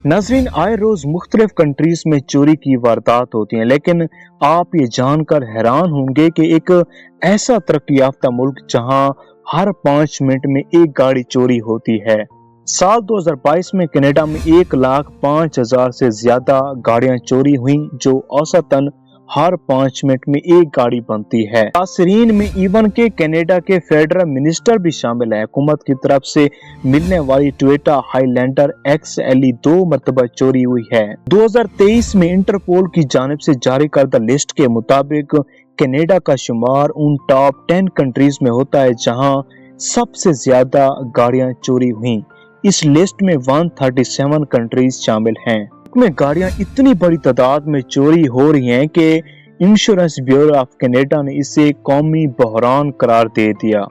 नाज़रीन, आए रोज मुख्तलिफ कंट्रीज में चोरी की वारदात होती हैं, लेकिन आप ये जानकर हैरान होंगे कि एक ऐसा तरक्की याफ्ता मुल्क जहां हर 5 मिनट में एक गाड़ी चोरी होती है। साल 2022 में कनाडा में 1,05,000 से ज्यादा गाड़ियां चोरी हुई, जो औसतन हर 5 मिनट में एक गाड़ी बनती है। तासरीन में इवन के कनाडा के फेडरल मिनिस्टर भी शामिल है। हुकूमत की तरफ से मिलने वाली टोयोटा हाईलैंडर XLE 2 मरतबा चोरी हुई है। 2023 में इंटरपोल की जानिब से जारी करदा लिस्ट के मुताबिक कनाडा का शुमार उन टॉप 10 कंट्रीज में होता है जहां सबसे ज्यादा गाड़ियां चोरी हुई। इस लिस्ट में 137 कंट्रीज शामिल हैं। में गाड़ियां इतनी बड़ी तादाद में चोरी हो रही हैं कि इंश्योरेंस ब्यूरो ऑफ कनाडा ने इसे कौमी बहरान करार दे दिया।